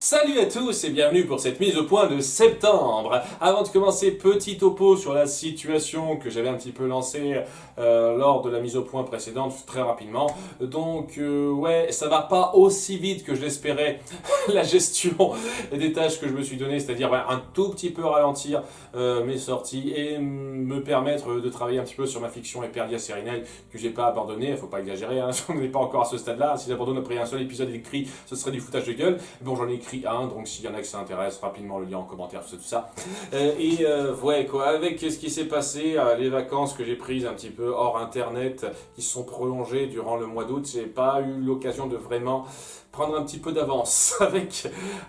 Salut à tous et bienvenue pour cette mise au point de septembre. Avant de commencer, petit topo sur la situation que j'avais un petit peu lancée lors de la mise au point précédente, très rapidement. Donc ouais, ça va pas aussi vite que je l'espérais, la gestion des tâches que je me suis donné, c'est-à-dire ouais, un tout petit peu ralentir mes sorties et me permettre de travailler un petit peu sur ma fiction Eperlia Serinel que j'ai pas abandonné, faut pas exagérer, hein, on n'est pas encore à ce stade-là. Si j'abandonne après un seul épisode écrit, ce serait du foutage de gueule. Bon, j'en ai écrit un, donc s'il y en a que ça intéresse, rapidement le lien en commentaire, tout ça. Ouais, quoi, avec ce qui s'est passé, les vacances que j'ai prises un petit peu hors internet, qui se sont prolongées durant le mois d'août, j'ai pas eu l'occasion de vraiment prendre un petit peu d'avance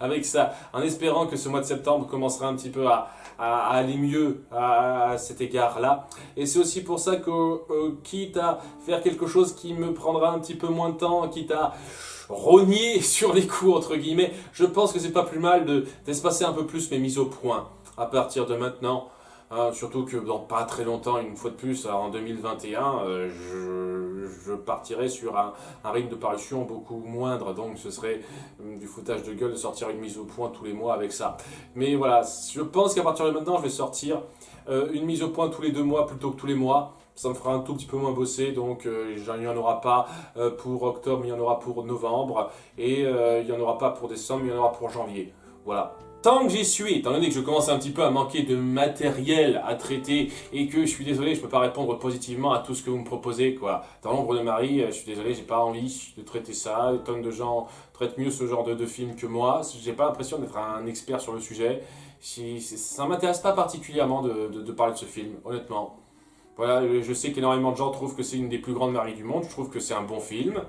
avec ça, en espérant que ce mois de septembre commencera un petit peu à aller mieux à cet égard-là. Et c'est aussi pour ça que, quitte à faire quelque chose qui me prendra un petit peu moins de temps, quitte à rogner sur les coups entre guillemets, je pense que c'est pas plus mal d'espacer un peu plus mes mises au point à partir de maintenant. Surtout que dans pas très longtemps, une fois de plus, en 2021, je partirai sur un rythme de parution beaucoup moindre, donc ce serait du foutage de gueule de sortir une mise au point tous les mois avec ça. Mais voilà, je pense qu'à partir de maintenant, je vais sortir une mise au point tous les 2 mois plutôt que tous les mois. Ça me fera un tout petit peu moins bosser, donc il n'y en aura pas pour octobre, mais il y en aura pour novembre, et il n'y en aura pas pour décembre, mais il y en aura pour janvier. Voilà. Tant que j'y suis, étant donné que je commence un petit peu à manquer de matériel à traiter et que je suis désolé, je peux pas répondre positivement à tout ce que vous me proposez, quoi. Dans l'ombre de Marie, je suis désolé, j'ai pas envie de traiter ça. Des tonnes de gens traitent mieux ce genre de film que moi. J'ai pas l'impression d'être un expert sur le sujet. Ça m'intéresse pas particulièrement de parler de ce film, honnêtement. Voilà, je sais qu'énormément de gens trouvent que c'est une des plus grandes Maries du monde. Je trouve que c'est un bon film,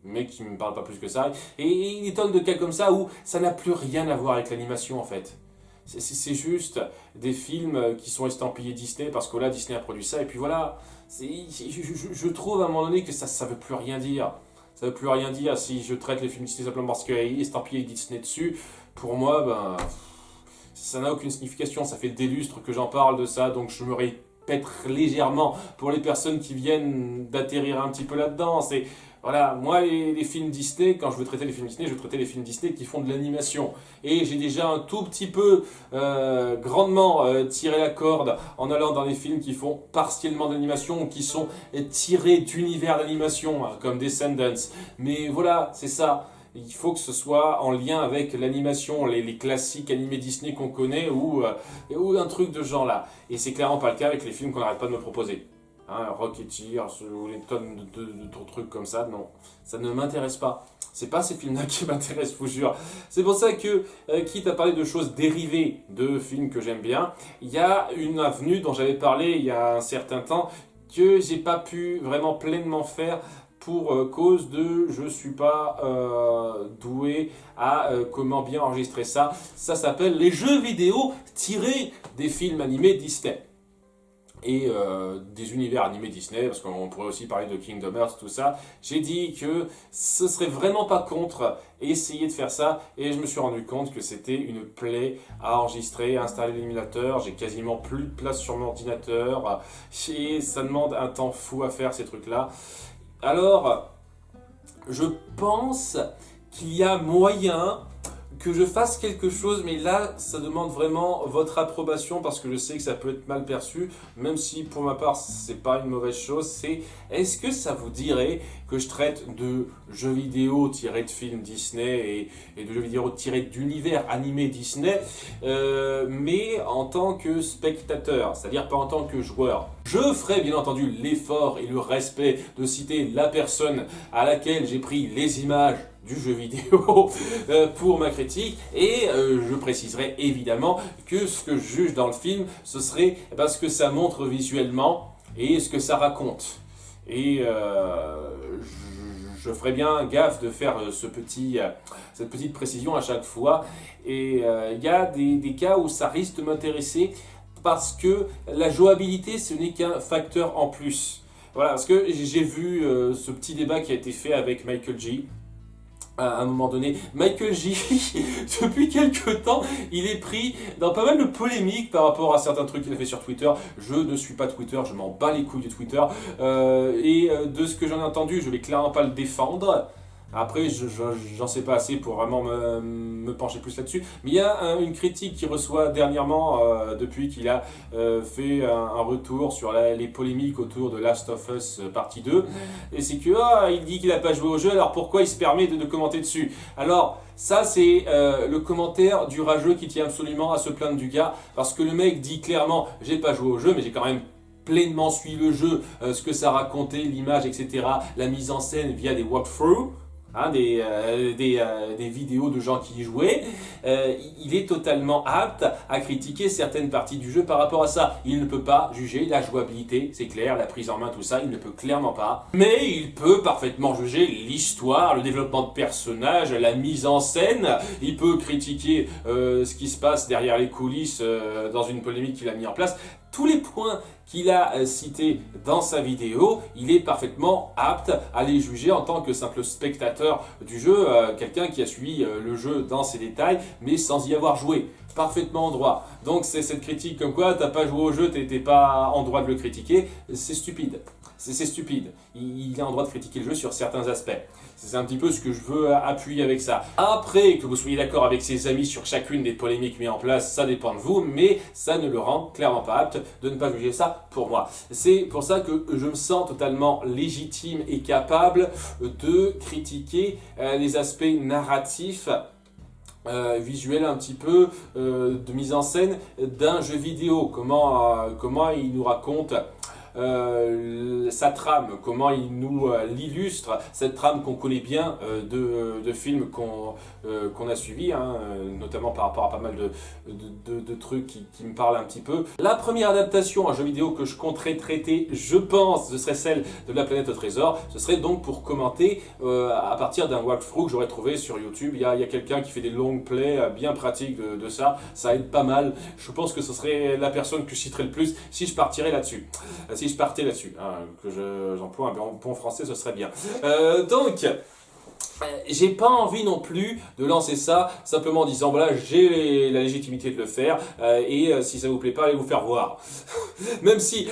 mais qui ne me parle pas plus que ça. Et il y a des tonnes de cas comme ça où ça n'a plus rien à voir avec l'animation en fait. C'est juste des films qui sont estampillés Disney parce que là Disney a produit ça et puis voilà. Je trouve à un moment donné que ça veut plus rien dire. Ça veut plus rien dire si je traite les films Disney simplement parce qu'il y a estampillé Disney dessus. Pour moi, ben, ça n'a aucune signification. Ça fait des lustres que j'en parle de ça, donc je me répète légèrement pour les personnes qui viennent d'atterrir un petit peu là-dedans. C'est voilà, moi les films Disney, quand je veux traiter les films Disney, je veux traiter les films Disney qui font de l'animation. Et j'ai déjà un tout petit peu grandement tiré la corde en allant dans les films qui font partiellement d'animation ou qui sont tirés d'univers d'animation, hein, comme Descendants. Mais voilà, c'est ça. Il faut que ce soit en lien avec l'animation, les classiques animés Disney qu'on connaît ou un truc de ce genre-là. Et c'est clairement pas le cas avec les films qu'on n'arrête pas de me proposer. Hein, Rocketeer, ou les tonnes de trucs comme ça, non. Ça ne m'intéresse pas. C'est pas ces films-là qui m'intéressent, je vous jure. C'est pour ça que, quitte à parler de choses dérivées de films que j'aime bien, il y a une avenue dont j'avais parlé il y a un certain temps que j'ai pas pu vraiment pleinement faire pour cause de je suis pas doué à comment bien enregistrer ça. Ça s'appelle les jeux vidéo tirés des films animés Disney. Et des univers animés Disney, parce qu'on pourrait aussi parler de Kingdom Hearts, tout ça. J'ai dit que ce serait vraiment pas contre essayer de faire ça, et je me suis rendu compte que c'était une plaie à enregistrer, à installer l'émulateur. J'ai quasiment plus de place sur mon ordinateur, et ça demande un temps fou à faire ces trucs-là. Alors, je pense qu'il y a moyen que je fasse quelque chose, mais là, ça demande vraiment votre approbation parce que je sais que ça peut être mal perçu, même si pour ma part, c'est pas une mauvaise chose. C'est est-ce que ça vous dirait que je traite de jeux vidéo tirés de films Disney et de jeux vidéo tirés d'univers animés Disney, mais en tant que spectateur, c'est-à-dire pas en tant que joueur. Je ferai bien entendu l'effort et le respect de citer la personne à laquelle j'ai pris les images du jeu vidéo pour ma critique et je préciserai évidemment que ce que je juge dans le film ce serait ce que ça montre visuellement et ce que ça raconte et je ferai bien gaffe de faire cette petite précision à chaque fois et il y a des cas où ça risque de m'intéresser parce que la jouabilité ce n'est qu'un facteur en plus. Voilà, parce que j'ai vu ce petit débat qui a été fait avec Michael G à un moment donné. Michael J, depuis quelques temps, il est pris dans pas mal de polémiques par rapport à certains trucs qu'il a fait sur Twitter. Je ne suis pas Twitter, je m'en bats les couilles de Twitter. Et de ce que j'en ai entendu, je vais clairement pas le défendre. Après, j'en sais pas assez pour vraiment me pencher plus là-dessus. Mais il y a une critique qu'il reçoit dernièrement, depuis qu'il a fait un retour sur les polémiques autour de Last of Us partie 2. Et c'est que, il dit qu'il n'a pas joué au jeu, alors pourquoi il se permet de commenter dessus? Alors, ça, c'est le commentaire du rageux qui tient absolument à se plaindre du gars. Parce que le mec dit clairement, j'ai pas joué au jeu, mais j'ai quand même pleinement suivi le jeu, ce que ça racontait, l'image, etc. La mise en scène via des walkthroughs. Hein, des vidéos de gens qui y jouaient, il est totalement apte à critiquer certaines parties du jeu par rapport à ça. Il ne peut pas juger la jouabilité, c'est clair, la prise en main, tout ça, il ne peut clairement pas. Mais il peut parfaitement juger l'histoire, le développement de personnages, la mise en scène. Il peut critiquer ce qui se passe derrière les coulisses dans une polémique qu'il a mis en place. Tous les points qu'il a cités dans sa vidéo, il est parfaitement apte à les juger en tant que simple spectateur du jeu, quelqu'un qui a suivi le jeu dans ses détails, mais sans y avoir joué. Parfaitement en droit. Donc c'est cette critique comme quoi t'as pas joué au jeu, t'étais pas en droit de le critiquer, c'est stupide. C'est stupide. Il est en droit de critiquer le jeu sur certains aspects. C'est un petit peu ce que je veux appuyer avec ça. Après, que vous soyez d'accord avec ses amis sur chacune des polémiques mises en place, ça dépend de vous, mais ça ne le rend clairement pas apte de ne pas juger ça pour moi. C'est pour ça que je me sens totalement légitime et capable de critiquer les aspects narratifs, visuel un petit peu, de mise en scène d'un jeu vidéo. Comment il nous raconte sa trame, comment il nous l'illustre, cette trame qu'on connaît bien de films qu'on a suivis, hein, notamment par rapport à pas mal de trucs qui me parlent un petit peu. La première adaptation en jeu vidéo que je compterais traiter, je pense, ce serait celle de La Planète au Trésor. Ce serait donc pour commenter à partir d'un walkthrough que j'aurais trouvé sur YouTube. Il y a quelqu'un qui fait des long plays bien pratiques de ça. Ça aide pas mal. Je pense que ce serait la personne que je citerais le plus si je partirais là-dessus. Si je partais là-dessus, hein, que j'emploie un bon français, ce serait bien. Donc, j'ai pas envie non plus de lancer ça simplement en disant voilà, j'ai la légitimité de le faire et si ça vous plaît pas, allez vous faire voir. Même si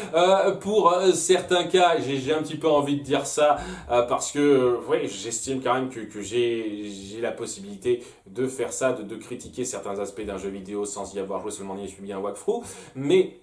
pour certains cas j'ai un petit peu envie de dire ça parce que ouais, j'estime quand même que j'ai la possibilité de faire ça, de critiquer certains aspects d'un jeu vidéo sans y avoir joué, seulement y subi un walkthrough, mais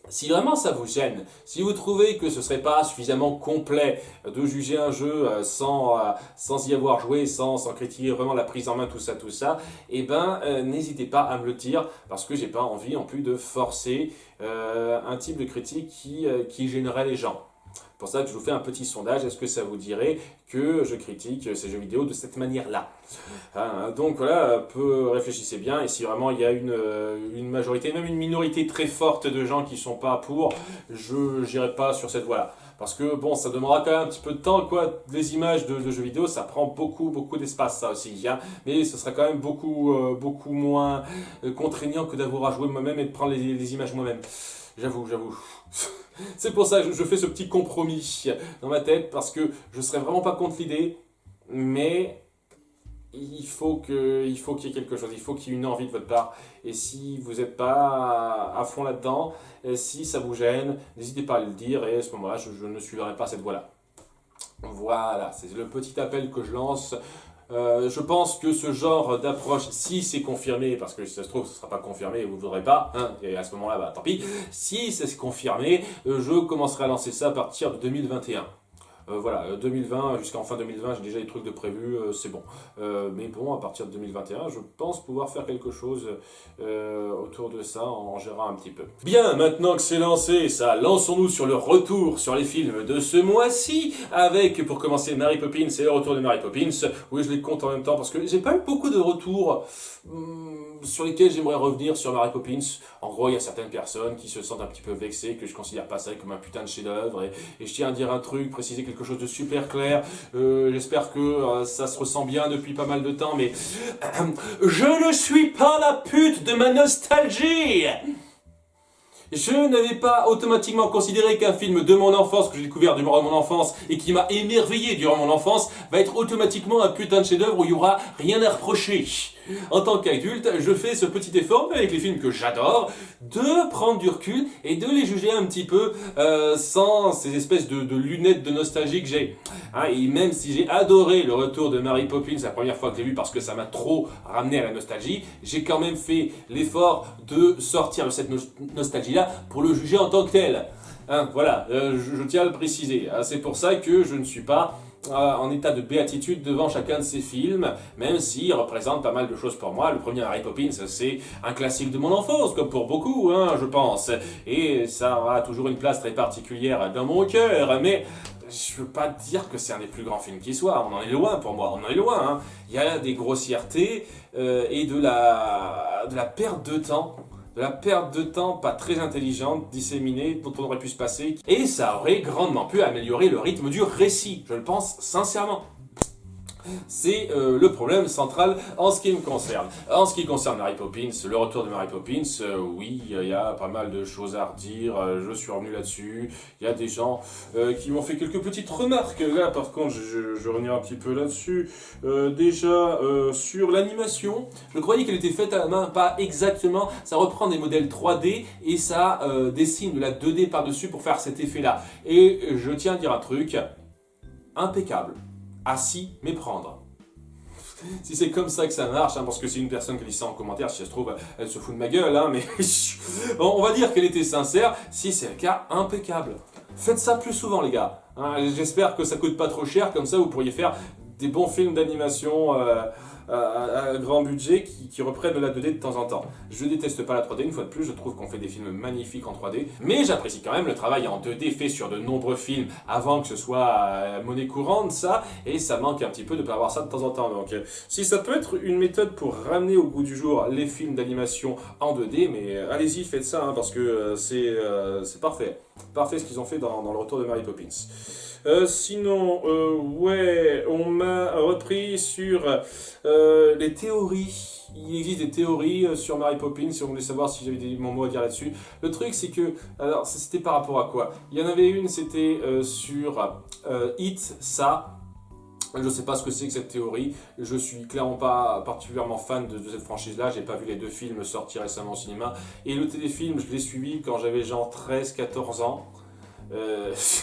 si vraiment ça vous gêne, si vous trouvez que ce serait pas suffisamment complet de juger un jeu sans y avoir joué, sans critiquer vraiment la prise en main, tout ça, eh ben n'hésitez pas à me le dire parce que j'ai pas envie en plus de forcer un type de critique qui gênerait les gens. C'est pour ça que je vous fais un petit sondage. Est-ce que ça vous dirait que je critique ces jeux vidéo de cette manière-là? Donc voilà, réfléchissez bien. Et si vraiment il y a une majorité, même une minorité très forte de gens qui sont pas pour, je n'irai pas sur cette voie-là. Parce que bon, ça demandera quand même un petit peu de temps, quoi. Les images de jeux vidéo, ça prend beaucoup d'espace, ça aussi. Hein. Mais ce sera quand même beaucoup moins contraignant que d'avoir à jouer moi-même et de prendre les images moi-même. J'avoue. C'est pour ça que je fais ce petit compromis dans ma tête, parce que je serais vraiment pas contre l'idée, mais il faut qu'il y ait quelque chose, il faut qu'il y ait une envie de votre part. Et si vous n'êtes pas à fond là-dedans, si ça vous gêne, n'hésitez pas à le dire, et à ce moment-là, je ne suivrai pas cette voie-là. Voilà, c'est le petit appel que je lance. Je pense que ce genre d'approche, si c'est confirmé, parce que si ça se trouve, ce ne sera pas confirmé et vous ne voudrez pas, hein, et à ce moment-là, bah tant pis. Si c'est confirmé, je commencerai à lancer ça à partir de 2021. Voilà, 2020 jusqu'en fin 2020, j'ai déjà des trucs de prévus, c'est bon. Mais bon, à partir de 2021, je pense pouvoir faire quelque chose autour de ça en gérant un petit peu. Bien, maintenant que c'est lancé, ça, lançons-nous sur le retour sur les films de ce mois-ci, avec, pour commencer, Mary Poppins et le retour de Mary Poppins. Oui, je les compte en même temps parce que j'ai pas eu beaucoup de retours sur lesquels j'aimerais revenir sur Mary Poppins. En gros, il y a certaines personnes qui se sentent un petit peu vexées, que je considère pas ça comme un putain de chef-d'œuvre, et je tiens à dire un truc, préciser quelque chose de super clair. J'espère que ça se ressent bien depuis pas mal de temps, mais je ne suis pas la pute de ma nostalgie. Je n'avais pas automatiquement considéré qu'un film de mon enfance, que j'ai découvert durant mon enfance et qui m'a émerveillé durant mon enfance, va être automatiquement un putain de chef-d'œuvre où il y aura rien à reprocher. En tant qu'adulte, je fais ce petit effort avec les films que j'adore, de prendre du recul et de les juger un petit peu sans ces espèces de lunettes de nostalgie que j'ai. Hein, et même si j'ai adoré le retour de Mary Poppins la première fois que j'ai vu parce que ça m'a trop ramené à la nostalgie, j'ai quand même fait l'effort de sortir de cette nostalgie-là pour le juger en tant que tel. Hein, voilà, je tiens à le préciser. Hein, c'est pour ça que je ne suis pas en état de béatitude devant chacun de ces films, même s'ils représentent pas mal de choses pour moi. Le premier Mary Poppins, c'est un classique de mon enfance, comme pour beaucoup, hein, je pense. Et ça aura toujours une place très particulière dans mon cœur, mais je veux pas dire que c'est un des plus grands films qui soit, on en est loin pour moi, on en est loin. Hein. Il y a des grossièretés et de la perte de temps. De la perte de temps pas très intelligente, disséminée, dont on aurait pu se passer. Et ça aurait grandement pu améliorer le rythme du récit, je le pense sincèrement. C'est le problème central en ce qui me concerne. En ce qui concerne Mary Poppins, le retour de Mary Poppins, oui, il y a pas mal de choses à redire, je suis revenu là-dessus. Il y a des gens qui m'ont fait quelques petites remarques. Là, par contre, je reviens un petit peu là-dessus. Déjà, sur l'animation, je croyais qu'elle était faite à la main, pas exactement. Ça reprend des modèles 3D et ça dessine de la 2D par-dessus pour faire cet effet-là. Et je tiens à dire un truc, impeccable. À s'y méprendre. Si c'est comme ça que ça marche, hein, parce que c'est une personne qui dit ça en commentaire, si ça se trouve, elle se fout de ma gueule, hein, mais bon, on va dire qu'elle était sincère, si c'est le cas, impeccable. Faites ça plus souvent, les gars. Hein, j'espère que ça coûte pas trop cher, comme ça vous pourriez faire des bons films d'animation à grand budget qui reprennent de la 2D de temps en temps. Je déteste pas la 3D, une fois de plus, je trouve qu'on fait des films magnifiques en 3D, mais j'apprécie quand même le travail en 2D fait sur de nombreux films avant que ce soit monnaie courante, ça, et ça manque un petit peu de pas avoir ça de temps en temps. Donc, si ça peut être une méthode pour ramener au goût du jour les films d'animation en 2D, mais allez-y, faites ça, hein, parce que c'est parfait. Parfait ce qu'ils ont fait dans le retour de Mary Poppins. Sinon, ouais, on m'a repris sur les théories. Il existe des théories sur Mary Poppins, si on voulait savoir si j'avais mon mot à dire là-dessus. Le truc, c'est que, alors, c'était par rapport à quoi? Il y en avait une, c'était sur It, ça. Je ne sais pas ce que c'est que cette théorie. Je suis clairement pas particulièrement fan de cette franchise-là. J'ai pas vu les deux films sortir récemment au cinéma. Et le téléfilm, je l'ai suivi quand j'avais genre 13-14 ans.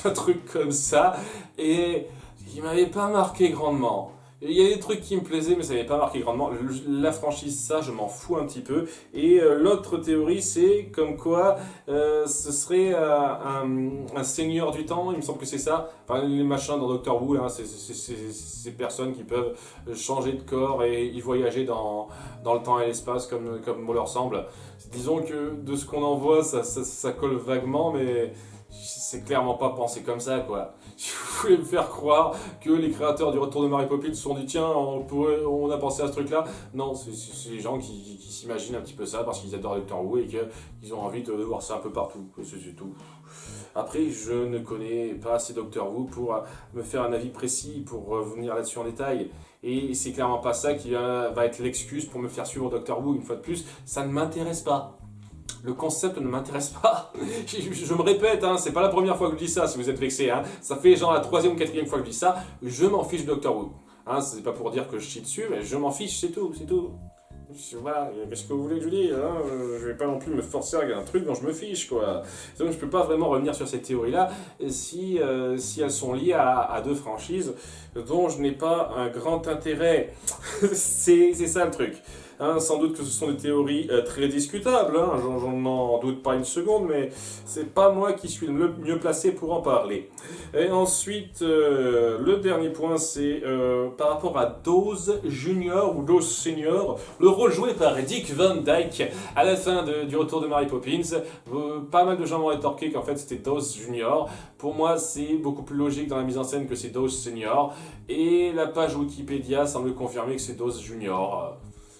Un truc comme ça. Et il m'avait pas marqué grandement. Il y a des trucs qui me plaisaient, mais ça n'avait pas marqué grandement. La franchise, ça, je m'en fous un petit peu. Et l'autre théorie, c'est comme quoi ce serait un seigneur du temps, il me semble que c'est ça. Enfin, les machins dans Doctor Who, là, c'est ces personnes qui peuvent changer de corps et y voyager dans le temps et l'espace comme bon leur semble. Disons que de ce qu'on en voit, ça colle vaguement, mais c'est clairement pas pensé comme ça, quoi. Vous voulez me faire croire que les créateurs du Retour de Mary Poppins se sont dit tiens, on a pensé à ce truc-là. Non, c'est les gens qui s'imaginent un petit peu ça parce qu'ils adorent Doctor Who et qu'ils ont envie de voir ça un peu partout. C'est tout. Après, je ne connais pas assez Doctor Who pour me faire un avis précis, pour revenir là-dessus en détail. Et c'est clairement pas ça qui va être l'excuse pour me faire suivre Doctor Who. Une fois de plus, ça ne m'intéresse pas. Le concept ne m'intéresse pas. Je me répète, hein, c'est pas la première fois que je dis ça, si vous êtes vexé. Hein. Ça fait genre la 3e ou 4e fois que je dis ça. Je m'en fiche de Doctor Who. Hein, c'est pas pour dire que je chie dessus, mais je m'en fiche, c'est tout. Voilà, qu'est-ce que vous voulez que je dise, hein, je vais pas non plus me forcer à regarder un truc dont je me fiche, quoi. Donc je peux pas vraiment revenir sur ces théories-là si elles sont liées à deux franchises dont je n'ai pas un grand intérêt. C'est ça le truc. Hein, sans doute que ce sont des théories très discutables, hein, j'en doute pas une seconde, mais c'est pas moi qui suis le mieux placé pour en parler. Et ensuite, le dernier point, c'est par rapport à Dawes Junior ou Dawes Senior, le rôle joué par Dick Van Dyke à la fin du retour de Mary Poppins. Pas mal de gens m'ont rétorqué qu'en fait c'était Dawes Junior. Pour moi, c'est beaucoup plus logique dans la mise en scène que c'est Dawes Senior. Et la page Wikipédia semble confirmer que c'est Dawes Junior.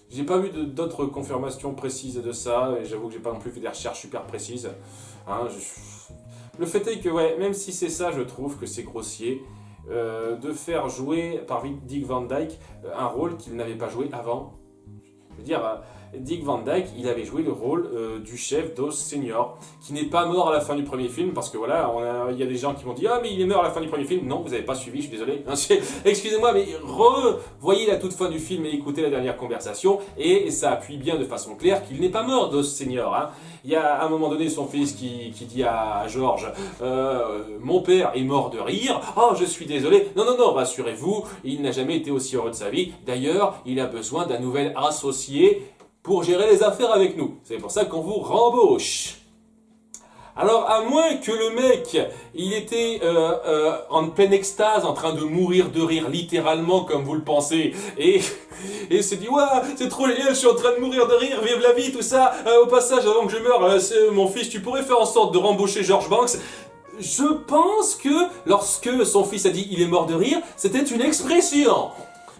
J'ai pas vu d'autres confirmations précises de ça, et j'avoue que j'ai pas non plus fait des recherches super précises. Hein, Le fait est que, ouais, même si c'est ça, je trouve que c'est grossier de faire jouer par Dick Van Dyke un rôle qu'il n'avait pas joué avant. Je veux dire, Dick Van Dyke, il avait joué le rôle du chef Dawes Senior, qui n'est pas mort à la fin du premier film, parce que voilà, il y a des gens qui m'ont dit « Ah, mais il est mort à la fin du premier film !» Non, vous n'avez pas suivi, je suis désolé. Excusez-moi, mais revoyez la toute fin du film et écoutez la dernière conversation, et ça appuie bien de façon claire qu'il n'est pas mort, Dawes Senior. Hein. Il y a à un moment donné son fils qui dit à George Mon père est mort de rire. Oh, je suis désolé. Non, non, non, rassurez-vous, il n'a jamais été aussi heureux de sa vie. D'ailleurs, il a besoin d'un nouvel associé pour gérer les affaires avec nous. C'est pour ça qu'on vous rembauche. Alors, à moins que le mec, il était en pleine extase, en train de mourir de rire, littéralement, comme vous le pensez, et s'est dit, ouais, c'est trop génial, je suis en train de mourir de rire, vive la vie, tout ça. Au passage, avant que je meure, mon fils, tu pourrais faire en sorte de rembaucher George Banks. Je pense que, lorsque son fils a dit, il est mort de rire, c'était une expression.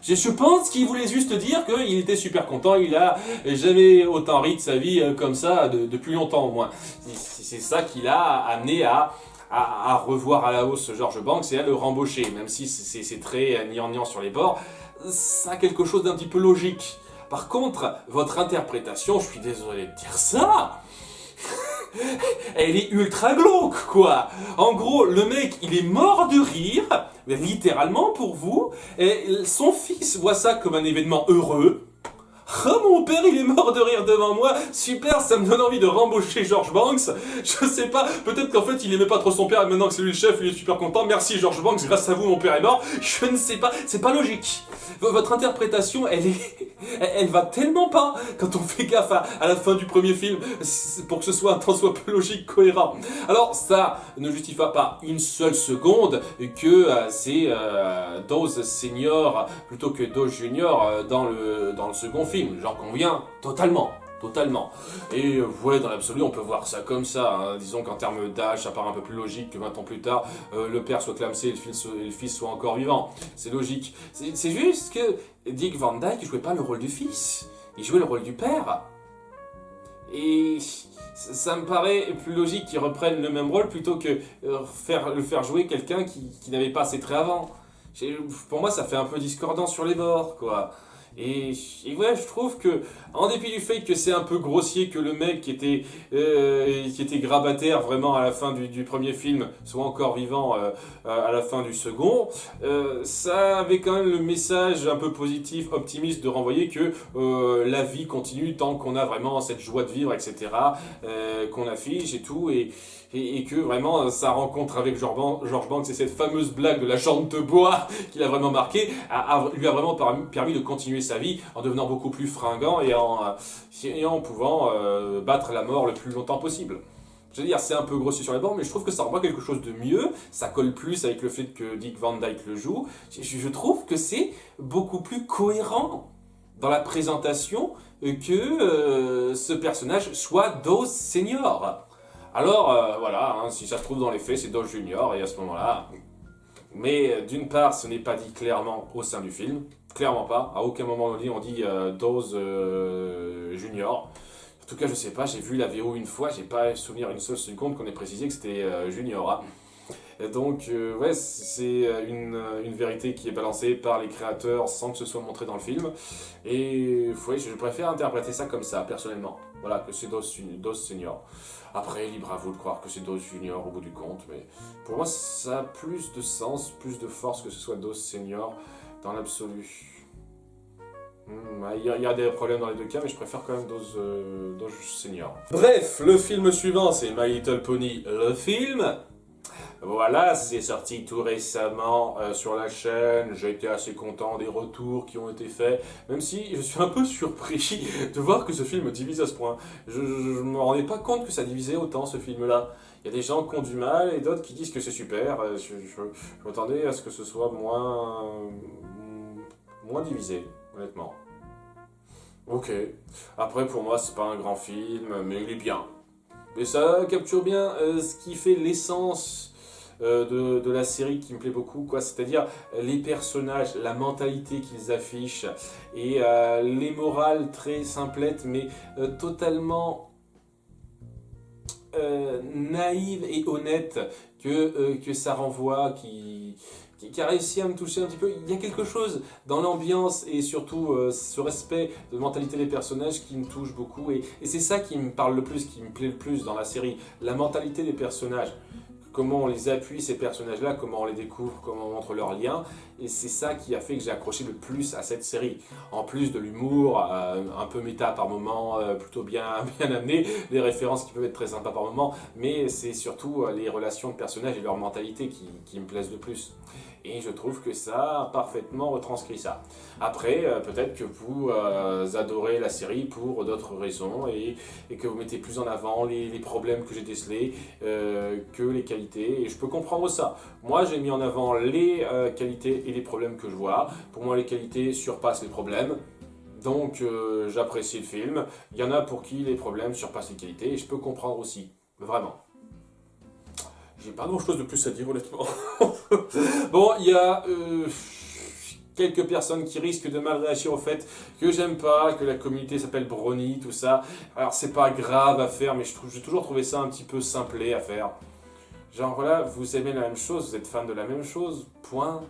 Je pense qu'il voulait juste dire qu'il était super content, il a jamais autant ri de sa vie comme ça depuis longtemps au moins. C'est ça qui l'a amené à revoir à la hausse George Banks et à le rembaucher, même si c'est très gnangnan sur les bords, ça a quelque chose d'un petit peu logique. Par contre, votre interprétation, je suis désolé de dire ça, elle est ultra glauque, quoi. En gros, le mec, il est mort de rire, littéralement pour vous, et son fils voit ça comme un événement heureux. Oh, mon père, il est mort de rire devant moi. Super, ça me donne envie de rembaucher George Banks. Je sais pas, peut-être qu'en fait, il aimait pas trop son père et maintenant que c'est lui le chef, il est super content. Merci George Banks, grâce à vous, mon père est mort. Je ne sais pas, c'est pas logique. Votre interprétation, elle va tellement pas quand on fait gaffe à la fin du premier film pour que ce soit un tant soit peu logique, cohérent. Alors, ça ne justifie pas une seule seconde que c'est Dawes Senior plutôt que Dawes Junior dans le second film. J'en conviens totalement. Totalement. Et ouais, dans l'absolu, on peut voir ça comme ça. Hein. Disons qu'en termes d'âge, ça paraît un peu plus logique que 20 ans plus tard, le père soit clamsé et le fils soit encore vivant. C'est logique. C'est juste que Dick Van Dyke ne jouait pas le rôle du fils. Il jouait le rôle du père. Et ça me paraît plus logique qu'il reprenne le même rôle plutôt que le faire jouer quelqu'un qui n'avait pas ses traits avant. Pour moi, ça fait un peu discordant sur les bords, quoi. Et ouais, je trouve que, en dépit du fait que c'est un peu grossier que le mec qui était grabataire vraiment à la fin du premier film soit encore vivant à la fin du second, ça avait quand même le message un peu positif, optimiste de renvoyer que la vie continue tant qu'on a vraiment cette joie de vivre, etc., qu'on affiche et tout, et que vraiment sa rencontre avec George Banks et cette fameuse blague de la jambe de bois qui l'a vraiment marqué lui a vraiment permis de continuer sa vie en devenant beaucoup plus fringant et en pouvant battre la mort le plus longtemps possible. Je veux dire, c'est un peu grossier sur les bords, mais je trouve que ça renvoie quelque chose de mieux, ça colle plus avec le fait que Dick Van Dyke le joue. Je trouve que c'est beaucoup plus cohérent dans la présentation que ce personnage soit Dawes Senior. Alors, voilà, hein, si ça se trouve dans les faits, c'est Dawes Junior, et à ce moment-là... Mais d'une part, ce n'est pas dit clairement au sein du film, clairement pas, à aucun moment on dit Dawes Junior. En tout cas, je sais pas, j'ai vu la VO une fois, j'ai pas souvenir une seule seconde qu'on ait précisé que c'était Junior. Hein. Donc, ouais, c'est une vérité qui est balancée par les créateurs sans que ce soit montré dans le film. Et ouais, je préfère interpréter ça comme ça, personnellement. Voilà, que c'est Dawes Senior. Après, libre à vous de croire que c'est Dawes Junior au bout du compte, mais pour moi, ça a plus de sens, plus de force que ce soit Dawes Senior dans l'absolu. Il y a des problèmes dans les deux cas, mais je préfère quand même Dawes Senior. Bref, le film suivant, c'est My Little Pony, le film. Voilà, c'est sorti tout récemment sur la chaîne, j'ai été assez content des retours qui ont été faits, même si je suis un peu surpris de voir que ce film divise à ce point. Je ne me rendais pas compte que ça divisait autant ce film-là. Il y a des gens qui ont du mal et d'autres qui disent que c'est super. Je m'attendais à ce que ce soit moins divisé, honnêtement. Ok, après pour moi c'est pas un grand film, mais il est bien. Et ça capture bien ce qui fait l'essence de la série qui me plaît beaucoup, quoi. C'est-à-dire les personnages, la mentalité qu'ils affichent et les morales très simplettes mais totalement naïves et honnêtes que ça renvoie, qui a réussi à me toucher un petit peu. Il y a quelque chose dans l'ambiance et surtout ce respect de mentalité des personnages qui me touche beaucoup. Et c'est ça qui me parle le plus, qui me plaît le plus dans la série. La mentalité des personnages. Comment on les appuie, ces personnages-là, comment on les découvre, comment on montre leurs liens. Et c'est ça qui a fait que j'ai accroché le plus à cette série. En plus de l'humour, un peu méta par moment, plutôt bien amené, les références qui peuvent être très sympas par moment, mais c'est surtout les relations de personnages et leur mentalité qui me plaisent le plus. Et je trouve que ça a parfaitement retranscrit ça. Après, peut-être que vous adorez la série pour d'autres raisons et que vous mettez plus en avant les problèmes que j'ai décelés que les qualités. Et je peux comprendre ça. Moi, j'ai mis en avant les qualités et les problèmes que je vois. Pour moi, les qualités surpassent les problèmes. Donc, j'apprécie le film. Il y en a pour qui les problèmes surpassent les qualités et je peux comprendre aussi. Vraiment. J'ai pas grand chose de plus à dire honnêtement. Bon, il y a quelques personnes qui risquent de mal réagir au fait que j'aime pas, que la communauté s'appelle Brony, tout ça. Alors c'est pas grave à faire, mais j'ai toujours trouvé ça un petit peu simplé à faire. Genre voilà, vous aimez la même chose, vous êtes fan de la même chose, point.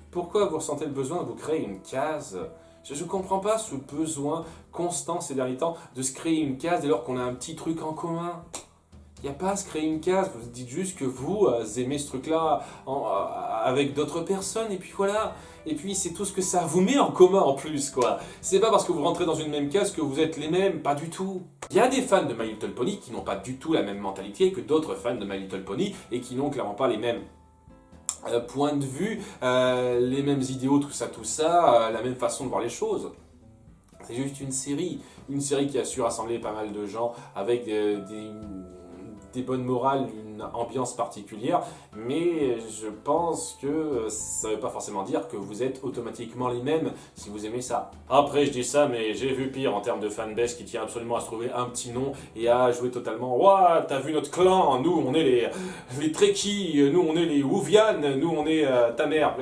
Pourquoi vous ressentez le besoin de vous créer une case ? Je comprends pas ce besoin constant ces derniers temps de se créer une case dès lors qu'on a un petit truc en commun. Il n'y a pas à se créer une case, vous dites juste que vous aimez ce truc-là avec d'autres personnes, et puis voilà. Et puis c'est tout ce que ça vous met en commun en plus, quoi. C'est pas parce que vous rentrez dans une même case que vous êtes les mêmes, pas du tout. Il y a des fans de My Little Pony qui n'ont pas du tout la même mentalité que d'autres fans de My Little Pony, et qui n'ont clairement pas les mêmes points de vue, les mêmes idéaux, tout ça, la même façon de voir les choses. C'est juste une série qui a su rassembler pas mal de gens avec des bonnes morales, une ambiance particulière, mais je pense que ça ne veut pas forcément dire que vous êtes automatiquement les mêmes si vous aimez ça. Après je dis ça, mais j'ai vu pire en termes de fanbase qui tient absolument à se trouver un petit nom et à jouer totalement « Ouah, t'as vu notre clan, nous on est les Trekkies, nous on est les Wuvian, nous on est ta mère ».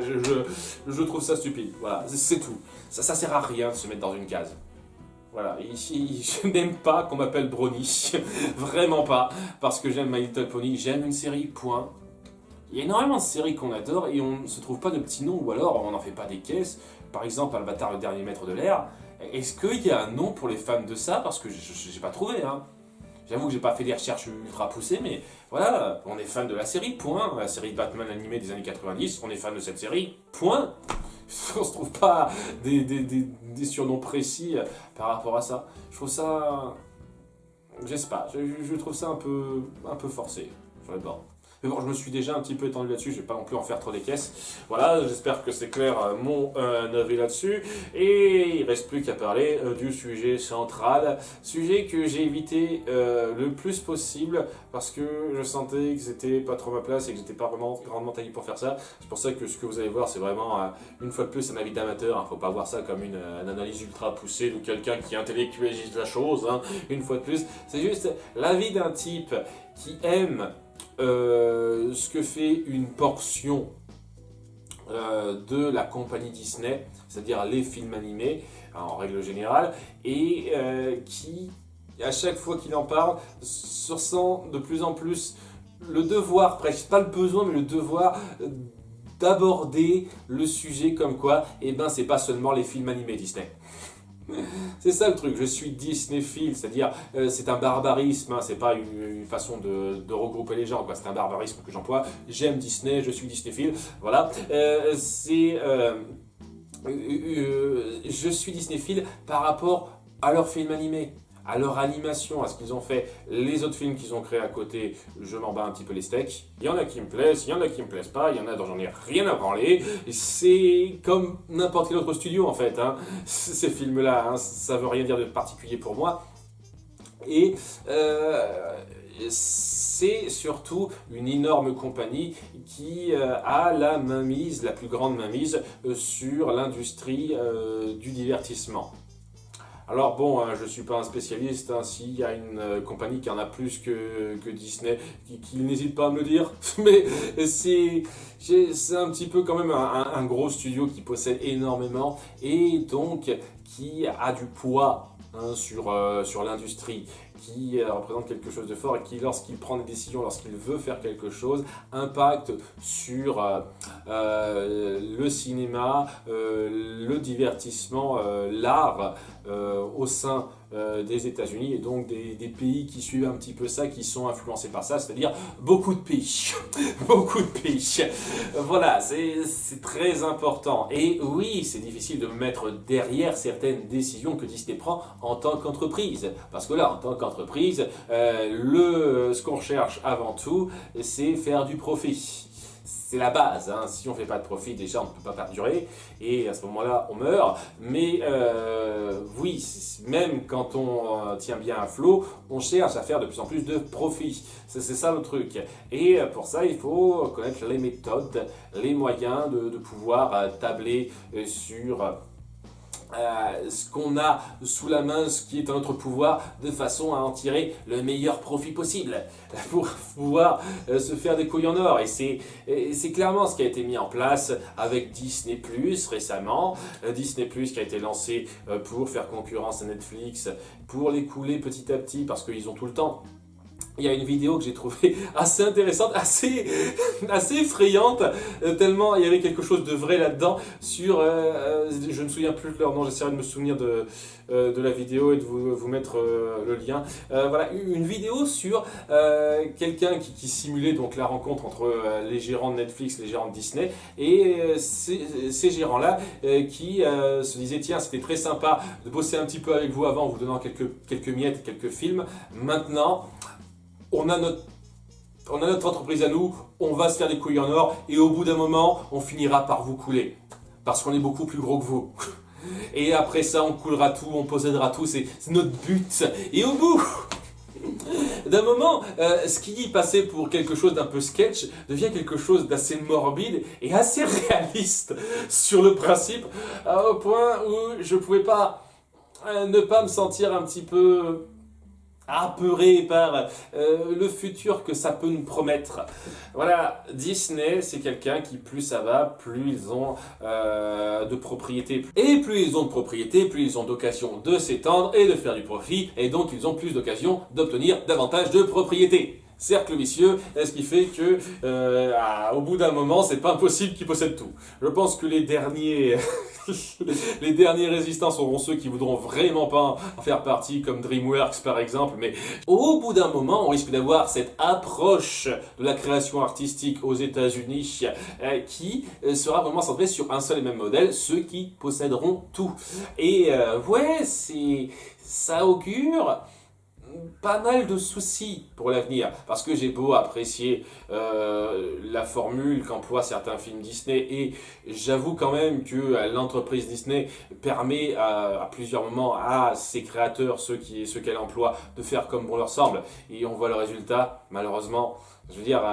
Je trouve ça stupide, voilà, c'est tout. Ça sert à rien de se mettre dans une case. Voilà, ici, je n'aime pas qu'on m'appelle Brony, vraiment pas, parce que j'aime My Little Pony, j'aime une série, point. Il y a énormément de séries qu'on adore et on ne se trouve pas de petits noms, ou alors on n'en fait pas des caisses. Par exemple, Avatar, le dernier maître de l'air. Est-ce qu'il y a un nom pour les fans de ça? Parce que j'ai pas trouvé, hein. J'avoue que j'ai pas fait des recherches ultra poussées, mais voilà, on est fan de la série, point. La série de Batman animée des années 90, on est fan de cette série, point. On se trouve pas des surnoms précis par rapport à ça. Je trouve ça... Je sais pas, je trouve ça un peu forcé. Sur les bords. Mais bon, je me suis déjà un petit peu étendu là-dessus, je vais pas non plus en faire trop des caisses. Voilà, j'espère que c'est clair mon avis là-dessus. Et il reste plus qu'à parler du sujet central. Sujet que j'ai évité le plus possible parce que je sentais que c'était pas trop ma place et que j'étais pas vraiment grandement taillé pour faire ça. C'est pour ça que ce que vous allez voir, c'est vraiment une fois de plus un avis d'amateur. Hein. Faut pas voir ça comme une analyse ultra poussée de quelqu'un qui intellectualise la chose. Hein. Une fois de plus, c'est juste l'avis d'un type qui aime ce que fait une portion de la compagnie Disney, c'est-à-dire les films animés en règle générale, et qui, à chaque fois qu'il en parle, se ressent de plus en plus le devoir, presque pas le besoin, mais le devoir d'aborder le sujet comme quoi, eh ben c'est pas seulement les films animés Disney. C'est ça le truc, je suis Disneyphile, c'est-à-dire c'est un barbarisme, hein, c'est pas une façon de regrouper les gens, quoi. C'est un barbarisme que j'emploie. J'aime Disney, je suis Disneyphile, voilà. Je suis Disneyphile par rapport à leurs films animés, à leur animation, à ce qu'ils ont fait. Les autres films qu'ils ont créés à côté, je m'en bats un petit peu les steaks. Il y en a qui me plaisent, il y en a qui me plaisent pas, il y en a dont j'en ai rien à branler. C'est comme n'importe quel autre studio en fait, hein. Ces films-là, hein, ça veut rien dire de particulier pour moi. Et c'est surtout une énorme compagnie qui a la mainmise, la plus grande mainmise sur l'industrie du divertissement. Alors bon, hein, je ne suis pas un spécialiste, hein, s'il y a une compagnie qui en a plus que Disney, qui n'hésite pas à me le dire, mais c'est un petit peu quand même un gros studio qui possède énormément et donc qui a du poids hein, sur l'industrie. qui représente quelque chose de fort et qui, lorsqu'il prend des décisions, lorsqu'il veut faire quelque chose, impacte sur le cinéma, le divertissement, l'art au sein des États-Unis et donc des pays qui suivent un petit peu ça, qui sont influencés par ça, c'est-à-dire beaucoup de pays. Beaucoup de pays. Voilà, c'est très important. Et oui, c'est difficile de me mettre derrière certaines décisions que Disney prend en tant qu'entreprise. Parce que là, en tant qu'entreprise, ce qu'on recherche avant tout, c'est faire du profit. C'est la base, hein. Si on ne fait pas de profit, déjà on ne peut pas perdurer, et à ce moment-là on meurt. Mais oui, même quand on tient bien un flot, on cherche à faire de plus en plus de profit. C'est ça le truc. Et pour ça, il faut connaître les méthodes, les moyens de pouvoir tabler sur ce qu'on a sous la main, ce qui est à notre pouvoir, de façon à en tirer le meilleur profit possible pour pouvoir se faire des couilles en or. Et c'est clairement ce qui a été mis en place avec Disney Plus récemment. Disney Plus qui a été lancé pour faire concurrence à Netflix, pour les couler petit à petit parce qu'ils ont tout le temps. Il y a une vidéo que j'ai trouvée assez intéressante, assez effrayante, tellement il y avait quelque chose de vrai là-dedans sur, je ne me souviens plus de leur nom, j'essaierai de me souvenir de la vidéo et de vous mettre le lien. Voilà, une vidéo sur quelqu'un qui simulait donc la rencontre entre les gérants de Netflix, les gérants de Disney, et ces gérants-là qui se disaient tiens, c'était très sympa de bosser un petit peu avec vous avant en vous donnant quelques miettes, quelques films, maintenant on a notre entreprise à nous, on va se faire des couilles en or et au bout d'un moment, on finira par vous couler. Parce qu'on est beaucoup plus gros que vous. Et après ça, on coulera tout, on possédera tout, c'est notre but. Et au bout d'un moment, ce qui passait pour quelque chose d'un peu sketch devient quelque chose d'assez morbide et assez réaliste sur le principe, au point où je ne pouvais pas ne pas me sentir un petit peu apeuré par le futur que ça peut nous promettre. Voilà, Disney, c'est quelqu'un qui, plus ça va, plus ils ont de propriété. Et plus ils ont de propriété, plus ils ont d'occasion de s'étendre et de faire du profit, et donc ils ont plus d'occasion d'obtenir davantage de propriété. Cercle vicieux, ce qui fait que au bout d'un moment, c'est pas impossible qu'ils possèdent tout. Je pense que les derniers résistants seront ceux qui voudront vraiment pas en faire partie, comme DreamWorks par exemple, mais au bout d'un moment, on risque d'avoir cette approche de la création artistique aux États-Unis qui sera vraiment centrée sur un seul et même modèle, ceux qui posséderont tout. Et ouais, ça augure pas mal de soucis pour l'avenir, parce que j'ai beau apprécier la formule qu'emploient certains films Disney, et j'avoue quand même que l'entreprise Disney permet à plusieurs moments à ses créateurs, ceux qu'elle emploie, de faire comme bon leur semble, et on voit le résultat, malheureusement. Je veux dire,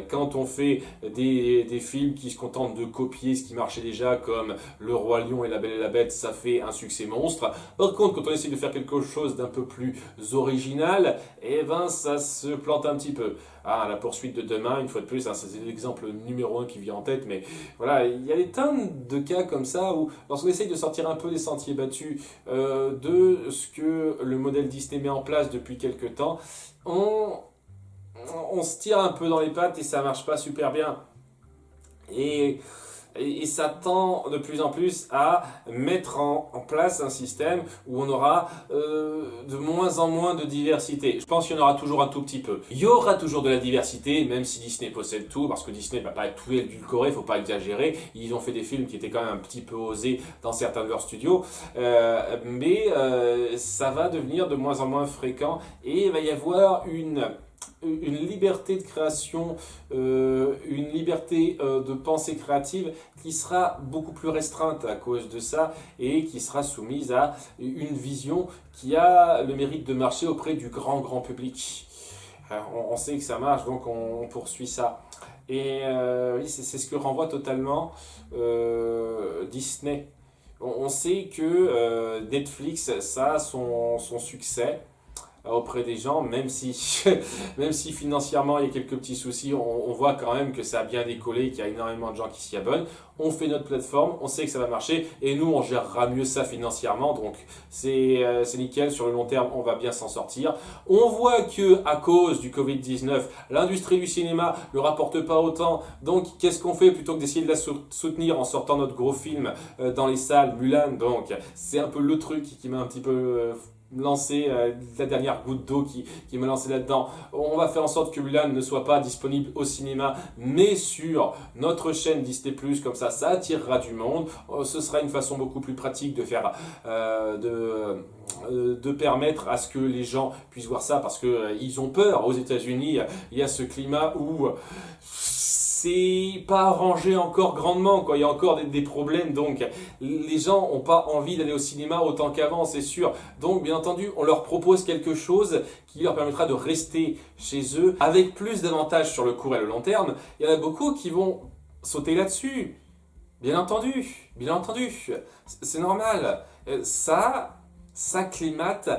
quand on fait des films qui se contentent de copier ce qui marchait déjà, comme Le Roi Lion et La Belle et la Bête, ça fait un succès monstre. Par contre, quand on essaie de faire quelque chose d'un peu plus original, eh ben, ça se plante un petit peu. Ah, La Poursuite de demain, une fois de plus, hein, c'est l'exemple numéro 1 qui vient en tête, mais voilà, il y a des tonnes de cas comme ça où, lorsqu'on essaye de sortir un peu des sentiers battus de ce que le modèle Disney met en place depuis quelques temps, on se tire un peu dans les pattes et ça marche pas super bien. Et ça tend de plus en plus à mettre en place un système où on aura de moins en moins de diversité. Je pense qu'il y en aura toujours un tout petit peu. Il y aura toujours de la diversité, même si Disney possède tout, parce que Disney ne va pas être tout édulcoré, il ne faut pas exagérer. Ils ont fait des films qui étaient quand même un petit peu osés dans certains de leurs studios, mais ça va devenir de moins en moins fréquent et il va y avoir une liberté de création, une liberté de pensée créative qui sera beaucoup plus restreinte à cause de ça et qui sera soumise à une vision qui a le mérite de marcher auprès du grand public. On sait que ça marche, donc on poursuit ça. Et oui, c'est ce que renvoie totalement Disney. On sait que Netflix, ça a son succès. auprès des gens, même si, même si financièrement il y a quelques petits soucis, on voit quand même que ça a bien décollé, qu'il y a énormément de gens qui s'y abonnent. On fait notre plateforme, on sait que ça va marcher et nous on gérera mieux ça financièrement, donc c'est nickel, sur le long terme on va bien s'en sortir. On voit que à cause du Covid-19, l'industrie du cinéma ne rapporte pas autant, donc qu'est-ce qu'on fait plutôt que d'essayer de la soutenir en sortant notre gros film dans les salles, Mulan, donc c'est un peu le truc qui m'a un petit peu lancé, la dernière goutte d'eau qui m'a lancé là-dedans. On va faire en sorte que Mulan ne soit pas disponible au cinéma, mais sur notre chaîne Disney+, comme ça attirera du monde. Ce sera une façon beaucoup plus pratique de faire, de permettre à ce que les gens puissent voir ça, parce que ils ont peur. Aux États-Unis, il y a ce climat où c'est pas arrangé encore grandement, quoi. Il y a encore des problèmes, donc les gens n'ont pas envie d'aller au cinéma autant qu'avant, c'est sûr. Donc bien entendu, on leur propose quelque chose qui leur permettra de rester chez eux avec plus d'avantages sur le court et le long terme. Il y en a beaucoup qui vont sauter là-dessus. Bien entendu, c'est normal. Ça s'acclimate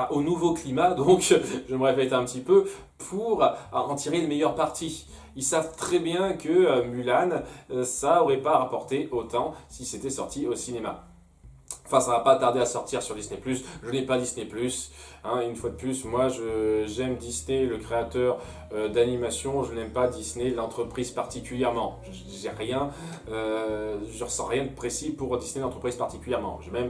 au nouveau climat, donc je me répète un petit peu, pour en tirer le meilleur parti. Ils savent très bien que Mulan, ça aurait pas rapporté autant si c'était sorti au cinéma. Enfin, ça va pas tarder à sortir sur Disney+. Je n'ai pas Disney+. Hein, une fois de plus, moi, j'aime Disney, le créateur d'animation. Je n'aime pas Disney, l'entreprise particulièrement. J'ai rien, je ressens rien de précis pour Disney, l'entreprise particulièrement. J'ai même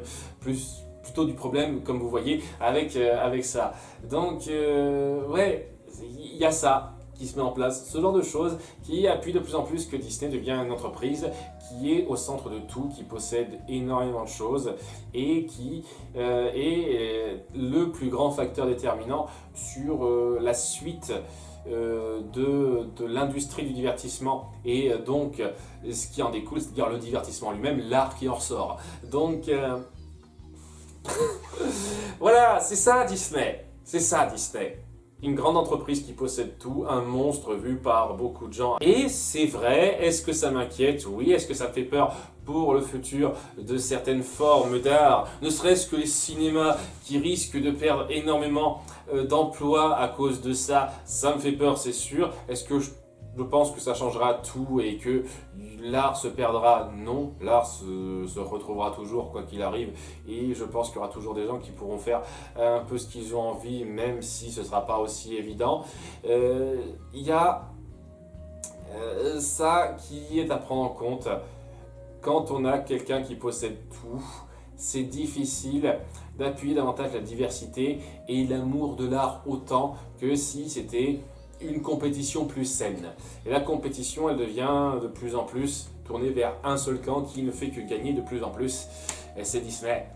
plutôt du problème, comme vous voyez, avec ça. Donc, ouais, il y a ça qui se met en place, ce genre de choses qui appuie de plus en plus que Disney devient une entreprise qui est au centre de tout, qui possède énormément de choses et qui est le plus grand facteur déterminant sur la suite de l'industrie du divertissement et donc ce qui en découle, c'est-à-dire le divertissement lui-même, l'art qui en ressort. Donc voilà, c'est ça Disney. Une grande entreprise qui possède tout, un monstre vu par beaucoup de gens. Et c'est vrai, est-ce que ça m'inquiète? Oui. Est-ce que ça me fait peur pour le futur de certaines formes d'art? Ne serait-ce que les cinémas qui risquent de perdre énormément d'emplois à cause de ça, ça me fait peur, c'est sûr. Est-ce que je pense que ça changera tout et que l'art se perdra? Non, l'art se retrouvera toujours quoi qu'il arrive, et je pense qu'il y aura toujours des gens qui pourront faire un peu ce qu'ils ont envie, même si ce ne sera pas aussi évident. Il y a ça qui est à prendre en compte. Quand on a quelqu'un qui possède tout, c'est difficile d'appuyer davantage la diversité et l'amour de l'art autant que si c'était une compétition plus saine. Et la compétition, elle devient de plus en plus tournée vers un seul camp qui ne fait que gagner de plus en plus. Et c'est Disney.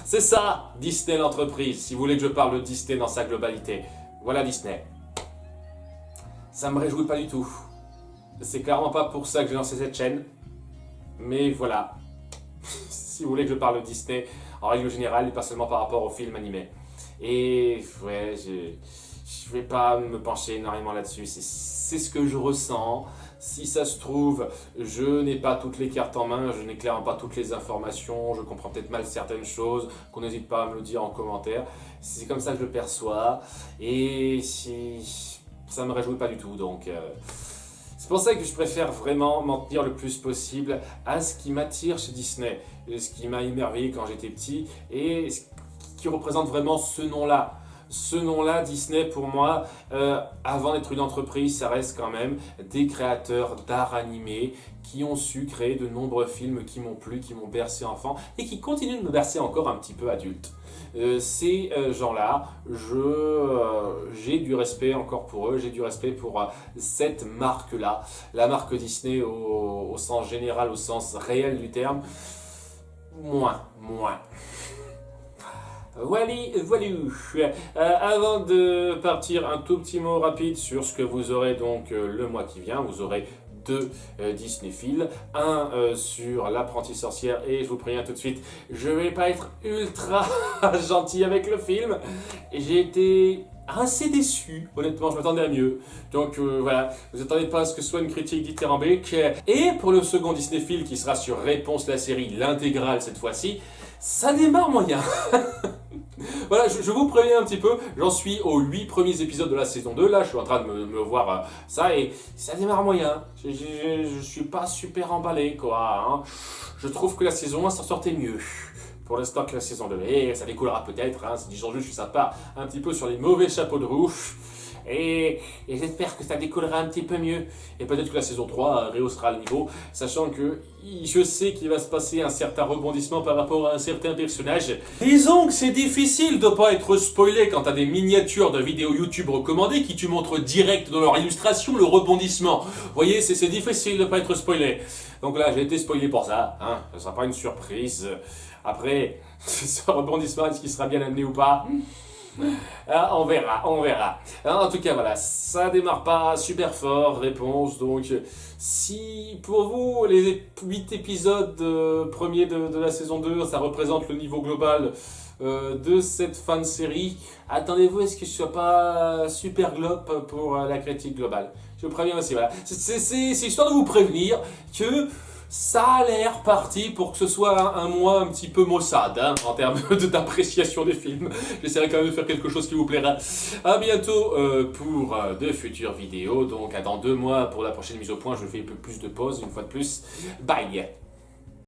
C'est ça, Disney l'entreprise, si vous voulez que je parle de Disney dans sa globalité. Voilà Disney. Ça me réjouit pas du tout. C'est clairement pas pour ça que j'ai lancé cette chaîne. Mais voilà. Si vous voulez que je parle de Disney en règle générale, et pas seulement par rapport aux films animés. Et ouais, je vais pas me pencher énormément là-dessus, c'est ce que je ressens. Si ça se trouve, je n'ai pas toutes les cartes en main, je n'ai clairement pas toutes les informations, je comprends peut-être mal certaines choses, qu'on n'hésite pas à me le dire en commentaire. C'est comme ça que je le perçois, et ça me réjouit pas du tout, donc c'est pour ça que je préfère vraiment m'en tenir le plus possible à ce qui m'attire chez Disney, ce qui m'a émerveillé quand j'étais petit, et qui représente vraiment ce nom-là. Ce nom-là, Disney, pour moi, avant d'être une entreprise, ça reste quand même des créateurs d'art animé qui ont su créer de nombreux films qui m'ont plu, qui m'ont bercé enfant et qui continuent de me bercer encore un petit peu adulte. Ces gens-là, j'ai du respect encore pour eux, j'ai du respect pour cette marque-là, la marque Disney au sens général, au sens réel du terme, moins. Voilà. Avant de partir, un tout petit mot rapide sur ce que vous aurez donc le mois qui vient. Vous aurez deux Disneyphiles, un sur l'apprentie sorcière, et je vous préviens tout de suite, je vais pas être ultra gentil avec le film. J'ai été assez déçu, honnêtement, je m'attendais à mieux. Donc voilà, vous attendez pas à ce que ce soit une critique dithyrambique. Et pour le second Disneyphile qui sera sur Réponse la série, l'intégrale cette fois-ci, ça démarre moyen. Voilà, je vous préviens un petit peu, j'en suis aux 8 premiers épisodes de la saison 2, là je suis en train de me voir ça, et ça démarre moyen. Je suis pas super emballé, quoi. Hein. Je trouve que la saison 1 s'en sortait mieux pour l'instant que la saison 2. Et ça découlera peut-être, hein, disons juste que ça part un petit peu sur les mauvais chapeaux de roue. Et j'espère que ça décollera un petit peu mieux. Et peut-être que la saison 3 rehaussera le niveau, sachant que je sais qu'il va se passer un certain rebondissement par rapport à un certain personnage. Disons que c'est difficile de ne pas être spoilé quand t'as des miniatures de vidéos YouTube recommandées qui te montrent direct dans leur illustration le rebondissement. Vous voyez, c'est difficile de ne pas être spoilé. Donc là, j'ai été spoilé pour ça. Hein. Ça ne sera pas une surprise. Après, ce rebondissement, est-ce qu'il sera bien amené ou pas ? Ah, on verra, on verra. En tout cas, voilà, ça démarre pas super fort, réponse. Donc, si pour vous, les 8 épisodes premiers de la saison 2, ça représente le niveau global de cette fin de série, attendez-vous à ce que je sois pas super globe pour la critique globale. Je vous préviens aussi, voilà. C'est histoire de vous prévenir que ça a l'air parti pour que ce soit un mois un petit peu maussade, hein, en termes d'appréciation des films. J'essaierai quand même de faire quelque chose qui vous plaira. À bientôt pour de futures vidéos. Donc, dans 2 mois pour la prochaine mise au point, je fais un peu plus de pause, une fois de plus. Bye!